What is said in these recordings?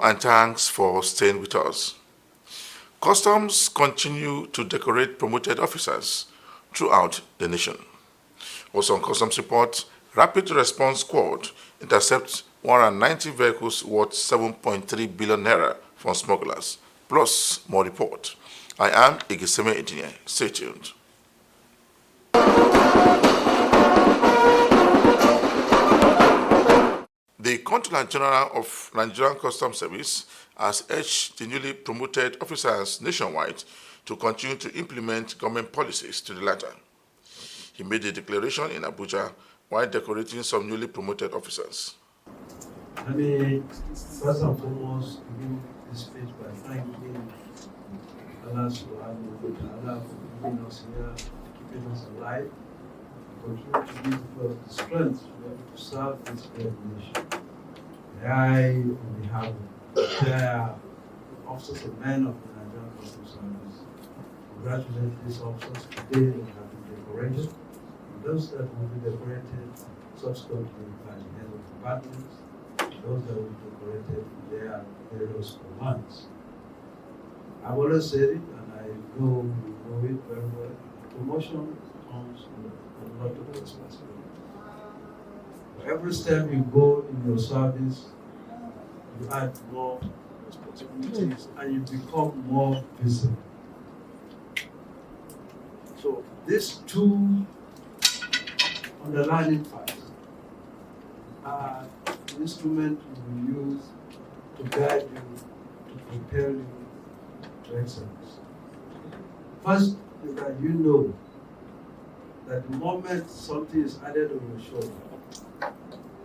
and thanks for staying with us. Customs continue to decorate promoted officers throughout the nation. Also on Customs report, Rapid Response Squad intercepts 190 vehicles worth 7.3 billion naira from smugglers, plus more report. I am Igiseme Edine. Stay tuned. The Controller General of Nigerian Customs Service has urged the newly promoted officers nationwide to continue to implement government policies to the latter. He made the declaration in Abuja while decorating some newly promoted officers. Let me first and foremost begin this speech by thanking Allah subhanahu wa ta'ala for keeping us here, keeping us alive, and continue to give us the strength to be able to serve this great nation. I, on behalf of the entire officers and men of the Nigerian Customs Service, congratulate these officers today that have been decorated, and those that will be decorated subsequently by the head of departments, those that will be decorated in their various commands. I've always said it, and I know you know it very well. Promotion comes with a lot of responsibility. Every step you go in your service, you add more responsibilities and you become more visible. So these two underlying facts are the instrument you will use to guide you, to prepare you to excellence. First is that you know that the moment something is added on your shoulder,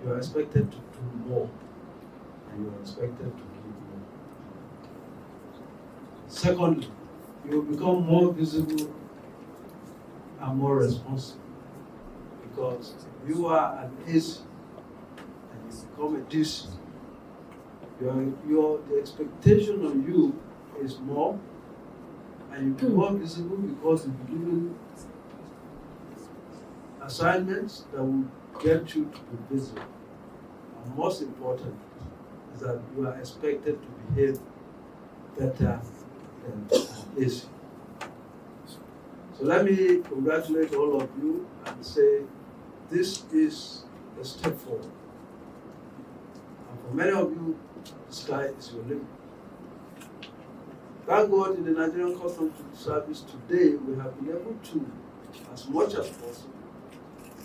you are expected to do more and you are expected to give more. Secondly, you will become more visible and more responsible because you are an AC and you become a DC. The expectation on you is more and you become more visible because you'll be given assignments that will get you to be visible. And most important is that you are expected to behave better than an AC. So let me congratulate all of you and say this is a step forward. And for many of you, the sky is your limit. Thank God in the Nigerian Customs Service today, we have been able to, as much as possible,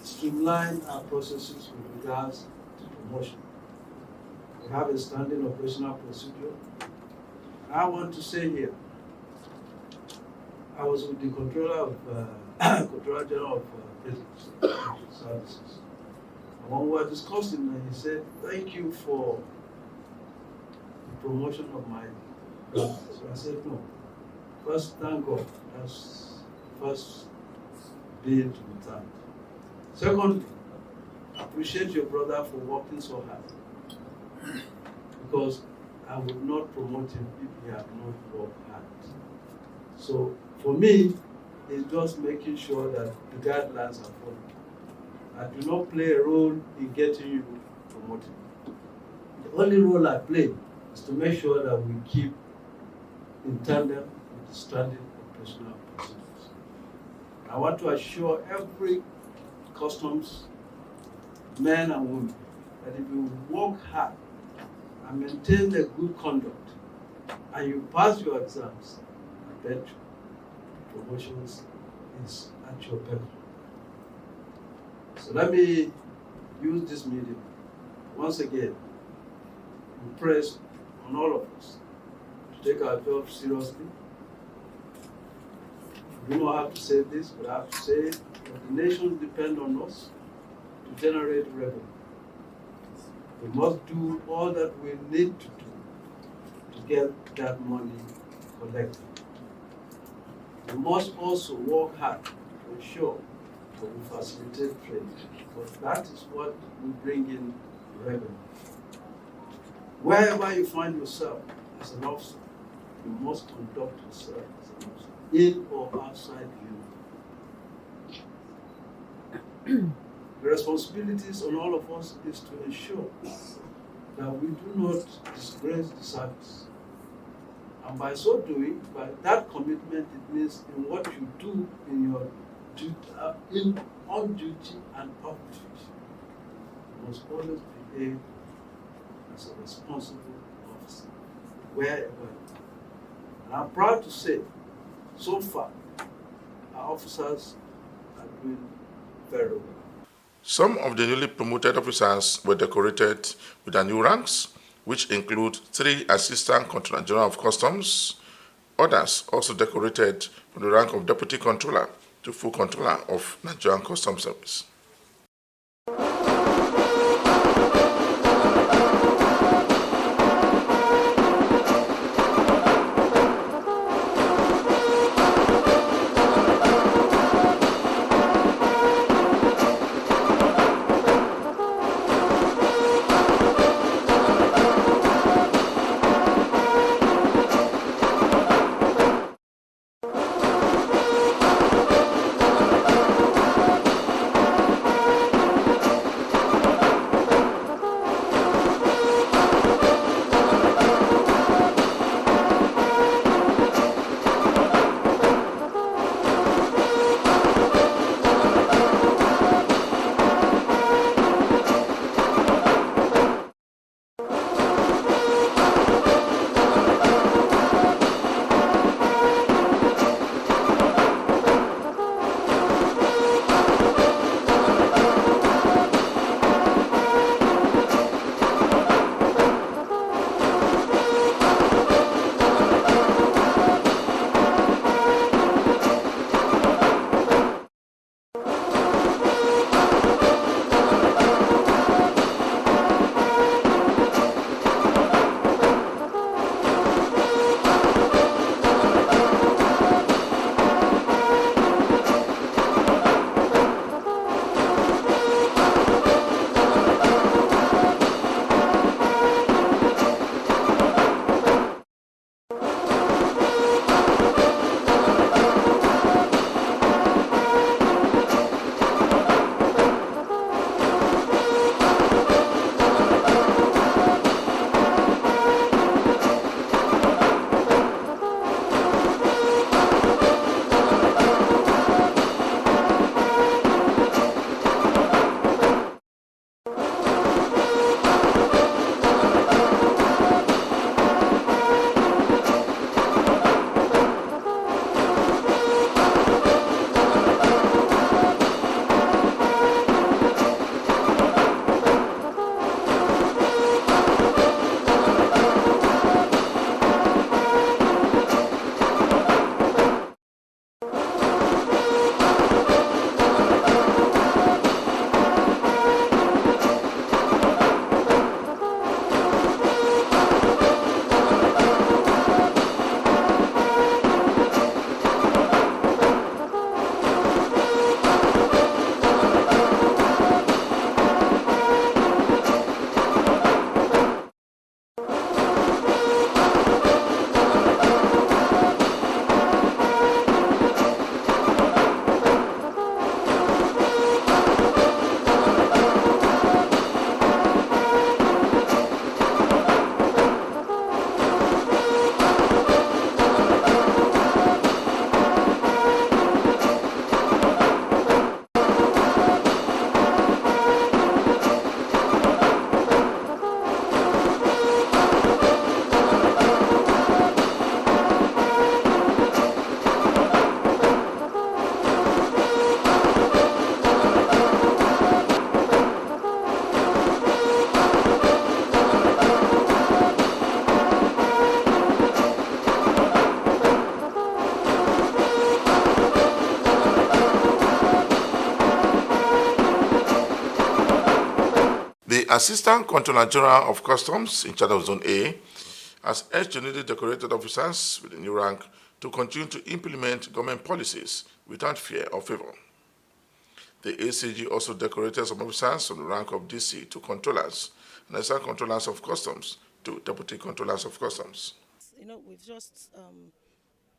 streamline our processes with regards to promotion. We have a standing operational procedure. I want to say here, I was with the Controller General of Business Services. And when we were discussing, he said, "Thank you for the promotion of my brother." So I said, "No. First, thank God. That's first being to be thanked. Secondly, appreciate your brother for working so hard. Because I would not promote him if he had not worked hard. So for me, it's just making sure that the guidelines are followed. I do not play a role in getting you promoted. The only role I play is to make sure that we keep in tandem with the standing operational procedures. I want to assure every customs men and women that if you work hard and maintain the good conduct and you pass your exams, I bet you promotions is at your peril. So let me use this medium once again to press on all of us to take our job seriously. You know how to say this, but I have to say it. The nations depend on us to generate revenue. We must do all that we need to do to get that money collected. We must also work hard to ensure that we facilitate trade, because that is what will bring in revenue. Wherever you find yourself as an officer, you must conduct yourself as an officer, in or outside the The responsibilities on all of us is to ensure that we do not disgrace the service. And by so doing, by that commitment, it means in what you do in your duty, on duty and off duty, you must always behave as a responsible officer, wherever you are. And I'm proud to say, so far, our officers are doing very well. Some of the newly promoted officers were decorated with their new ranks, which include 3 Assistant Controller General of Customs. Others also decorated from the rank of Deputy Controller to Full Controller of Nigerian Customs Service. The Assistant Controller General of Customs in charge of Zone A has urged the newly decorated officers with the new rank to continue to implement government policies without fear or favor. The ACG also decorated some officers from the rank of DC to controllers and assistant controllers of customs to deputy controllers of customs. We've just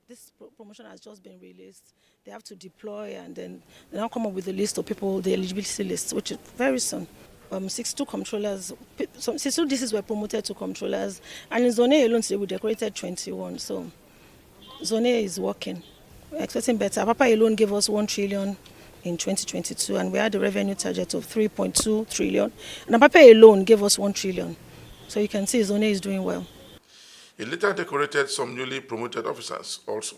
this promotion has just been released. They have to deploy and then they now come up with a list of people, the eligibility list, which is very soon. 62 controllers, 62 DCs were promoted to controllers, and in Zone A alone today we decorated 21. So Zone A is working. We're expecting better. Apapa alone gave us 1 trillion in 2022, and we had a revenue target of 3.2 trillion. And Apapa alone gave us 1 trillion. So you can see Zone A is doing well. He later decorated some newly promoted officers also.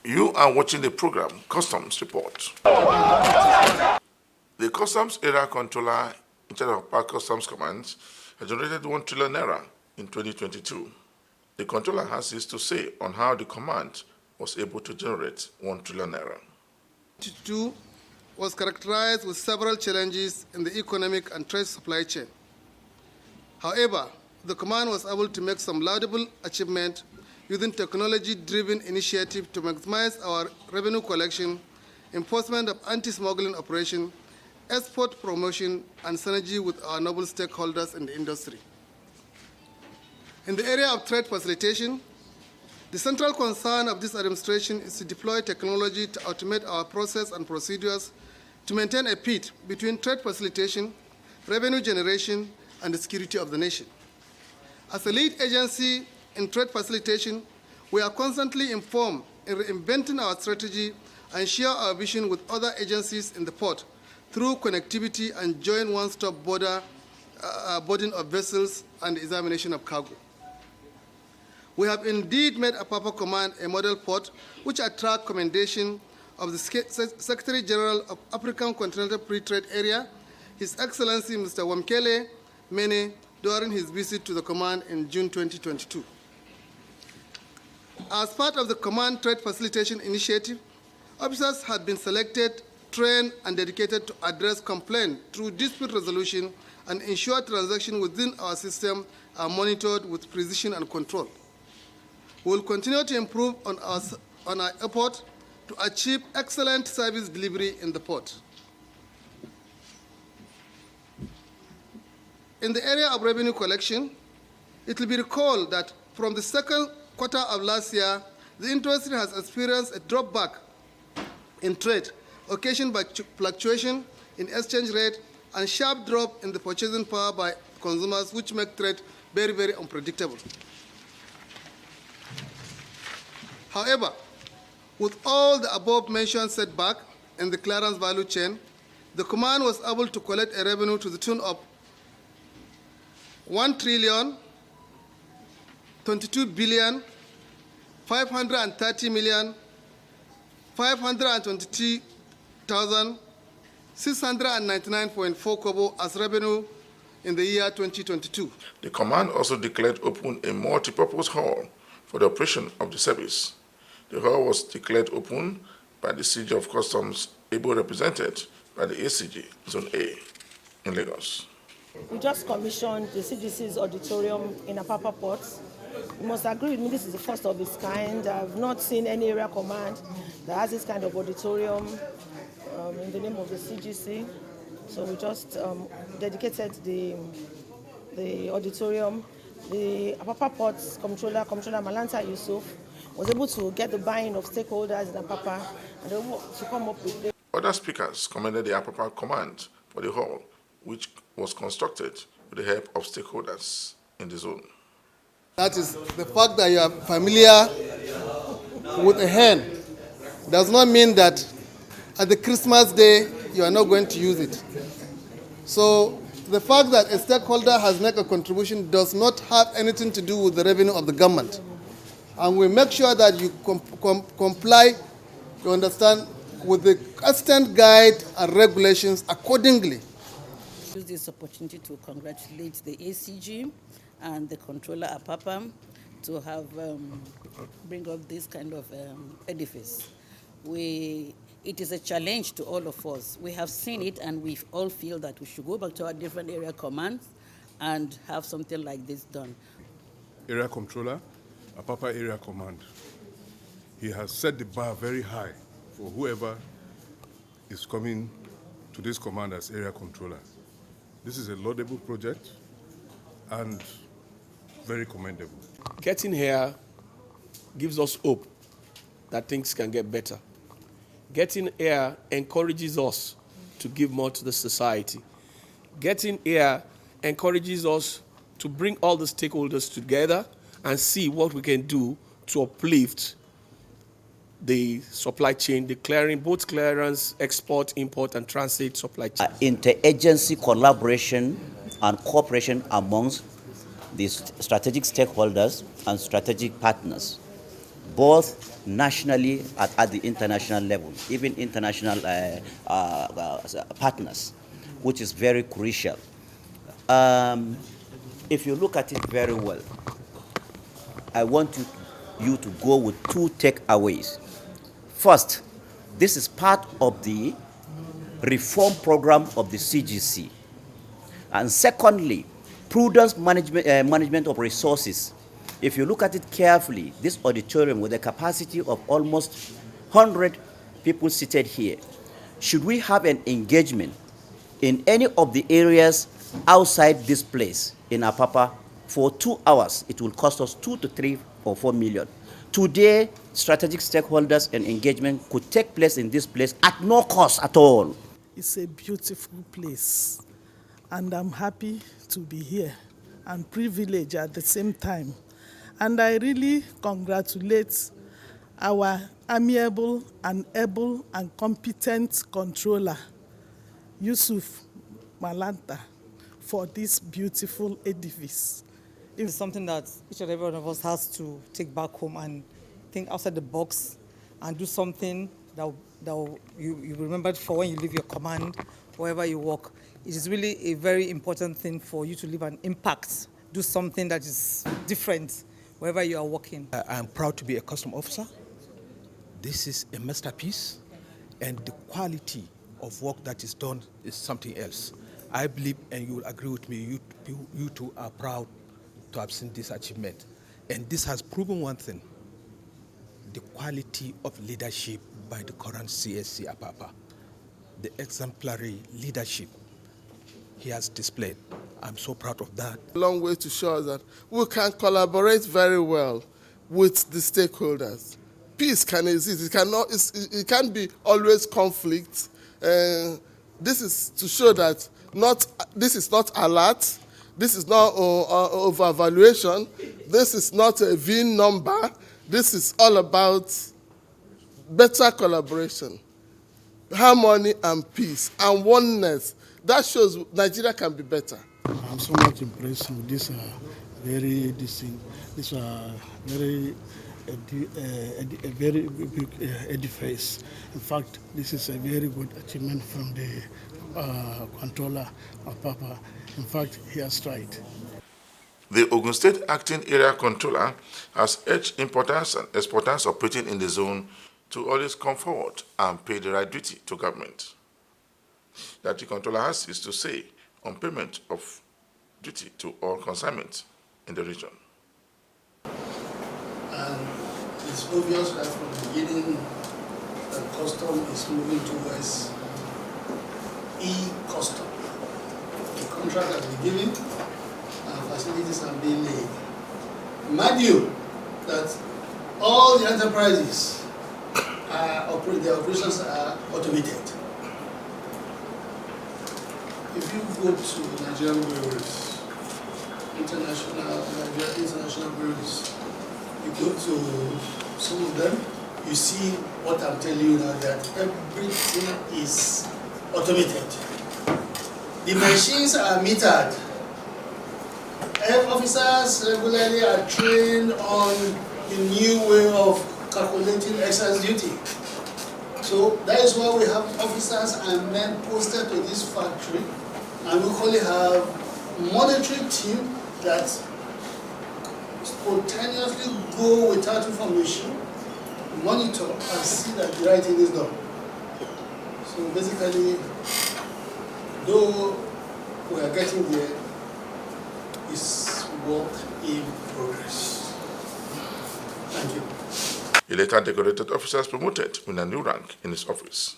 You are watching the program Customs Report. The Customs Area Controller in charge of Apapa Customs Command has generated 1 trillion naira in 2022. The controller has this to say on how the command was able to generate 1 trillion naira. 2022 was characterized with several challenges in the economic and trade supply chain. However, the command was able to make some laudable achievement using technology-driven initiatives to maximize our revenue collection, enforcement of anti-smuggling operation, export promotion, and synergy with our noble stakeholders in the industry. In the area of trade facilitation, the central concern of this administration is to deploy technology to automate our process and procedures to maintain a fit between trade facilitation, revenue generation, and the security of the nation. As a lead agency in trade facilitation, we are constantly informed in reinventing our strategy and share our vision with other agencies in the port through connectivity and joint one-stop boarding of vessels and examination of cargo. We have indeed made Apapa Command a model port which attracts commendation of the Secretary General of African Continental Free Trade Area, His Excellency Mr. Wamkele Mene, during his visit to the command in June 2022. As part of the Command Trade Facilitation Initiative, officers had been selected, trained, and dedicated to address complaints through dispute resolution and ensure transactions within our system are monitored with precision and control. We will continue to improve on our effort to achieve excellent service delivery in the port. In the area of revenue collection, it will be recalled that from the second quarter of last year, the industry has experienced a drop back in trade, occasioned by fluctuation in exchange rate and sharp drop in the purchasing power by consumers, which make trade very, very unpredictable. However, with all the above-mentioned setback in the clearance value chain, the command was able to collect a revenue to the tune of 1,022,530,523,699.4 kobo as revenue in the year 2022. The command also declared open a multi-purpose hall for the operation of the service. The hall was declared open by the CG of Customs, able represented by the ACG Zone A in Lagos. We just commissioned the CGC's auditorium in Apapa Port. You must agree with me, this is the first of its kind. I've not seen any area command that has this kind of auditorium in the name of the CGC. So we just dedicated the auditorium. The Apapa Port's Comptroller Malanta Yusuf, was able to get the buy-in of stakeholders in Apapa and able to come up with. Other speakers commended the Apapa command for the hall, which was constructed with the help of stakeholders in the zone. That is, the fact that you are familiar with a hen does not mean that at the Christmas day you are not going to use it. So the fact that a stakeholder has made a contribution does not have anything to do with the revenue of the government. And we make sure that you comply, you understand, with the constant guide and regulations accordingly. Use this opportunity to congratulate the ACG and the controller Apapa to have bring up this kind of edifice. It is a challenge to all of us. We have seen it and we all feel that we should go back to our different area commands and have something like this done. Area controller, Apapa area command. He has set the bar very high for whoever is coming to this command as area controller. This is a laudable project and very commendable. Getting here gives us hope that things can get better. Getting here encourages us to give more to the society. Getting here encourages us to bring all the stakeholders together and see what we can do to uplift the supply chain, declaring both clearance, export, import, and transit supply chain. Interagency collaboration and cooperation amongst the strategic stakeholders and strategic partners, both nationally and at the international level, even international partners, which is very crucial. If you look at it very well, I want you to go with two takeaways. First, this is part of the reform program of the CGC. And secondly, prudent management of resources. If you look at it carefully, this auditorium with a capacity of almost 100 people seated here, should we have an engagement in any of the areas outside this place in Apapa for 2 hours, it will cost us 2 to 3 or 4 million. Today, strategic stakeholders and engagement could take place in this place at no cost at all. It's a beautiful place, and I'm happy to be here and privileged at the same time. And I really congratulate our amiable and able and competent controller, Yusuf Malanta, for this beautiful edifice. It's something that each and every one of us has to take back home and think outside the box and do something that you remember for when you leave your command, wherever you work. It is really a very important thing for you to leave an impact, do something that is different wherever you are working. I'm proud to be a custom officer. This is a masterpiece, and the quality of work that is done is something else. I believe, and you will agree with me, you two are proud to have seen this achievement. And this has proven one thing, the quality of leadership by the current CSC Apapa, the exemplary leadership he has displayed. I'm so proud of that. A long way to show us that we can collaborate very well with the stakeholders. Peace can exist. It can't be always conflict. This is to show that this is not alert. This is not over-evaluation. This is not a VIN number. This is all about better collaboration, harmony and peace and oneness. That shows Nigeria can be better. I'm so much impressed with this very big edifice. In fact, this is a very good achievement from the controller Apapa. In fact, he has tried. The Ogun State Acting Area Controller has urged importers and exporters operating in the zone to always come forward and pay the right duty to government. That the controller has is to say on payment of duty to all consignments in the region. And it's obvious that from the beginning that custom is moving towards e-custom. The contract has been given and facilities are being laid. Mind you that all the enterprises their operations are automated. If you go to Nigerian breweries, international breweries, you go to some of them, you see what I'm telling you now, that everything is automated. The machines are metered. Officers regularly are trained on the new way of calculating excise duty. So that is why we have officers and men posted to this factory, and we only have monitoring team that spontaneously go without information, monitor and see that the right thing is done. So basically, though we are getting there, it's work in progress. Thank you. He later decorated officers promoted with a new rank in his office.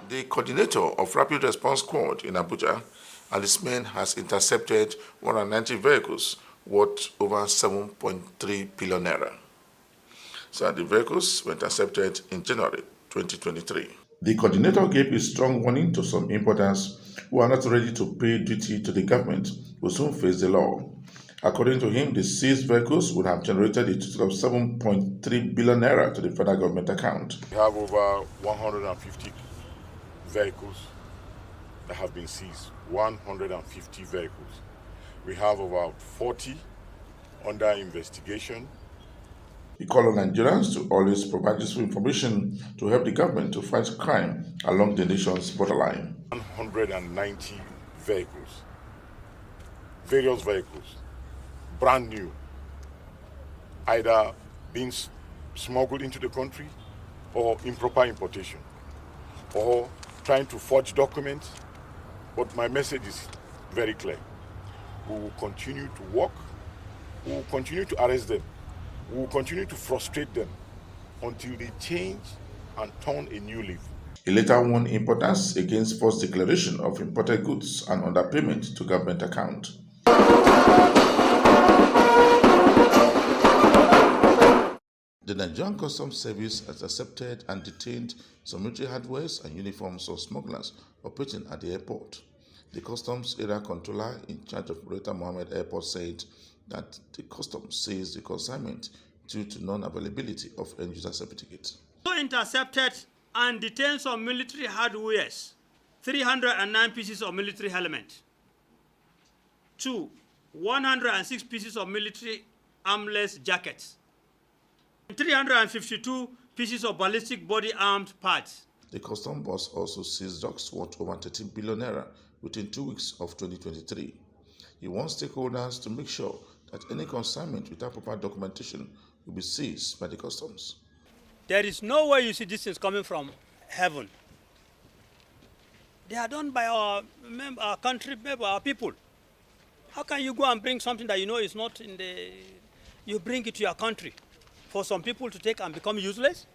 The coordinator of Rapid Response Squad in Abuja and his men has intercepted 190 vehicles worth over 7.3 billion naira. So the vehicles were intercepted in January 2023. The coordinator gave a strong warning to some importers who are not ready to pay duty to the government will soon face the law. According to him, the seized vehicles would have generated a total of 7.3 billion naira to the federal government account. We have over 150 vehicles that have been seized, 150 vehicles. We have about 40 under investigation. He called on Nigerians to always provide useful information to help the government to fight crime along the nation's borderline. 190 vehicles, various vehicles, brand new, either being smuggled into the country or improper importation, or trying to forge documents. But my message is very clear. We will continue to work, we will continue to arrest them, we will continue to frustrate them until they change and turn a new leaf. He later warned importers against false declaration of imported goods and underpayment to government account. The Nigerian Customs Service has accepted and detained some military hardware and uniforms of smugglers operating at the airport. The Customs Area Controller in charge of Greater Mohammed Airport said that the Customs seized the consignment due to non-availability of end-user certificates. Also intercepted and detained some military hardware, 309 pieces of military helmet, 106 pieces of military armless jackets, 352 pieces of ballistic body armed parts. The Customs boss also seized drugs worth over 13 billion naira within 2 weeks of 2023. He wants stakeholders to make sure that any consignment without proper documentation will be seized by the Customs. There is no way you see these things coming from heaven. They are done by our country, our people. How can you go and bring something that you know is not in the... You bring it to your country for some people to take and become useless?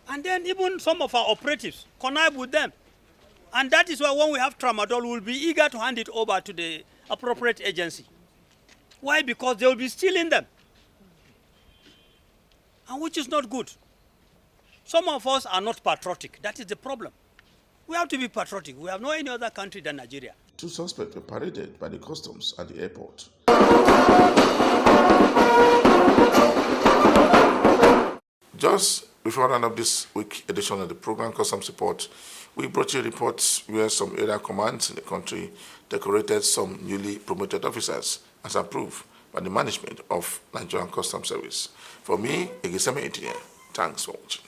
And then even some of our operatives connive with them. And that is why when we have tramadol, we'll be eager to hand it over to the appropriate agency. Why? Because they will be stealing them. And which is not good. Some of us are not patriotic. That is the problem. We have to be patriotic. We have no any other country than Nigeria. 2 suspects were paraded by the customs at the airport. Just before I round up this week edition of the program Customs Report, we brought you reports where some area commands in the country decorated some newly promoted officers as approved by the management of Nigerian Customs Service. For me, Egiseme Engineer, thanks for watching.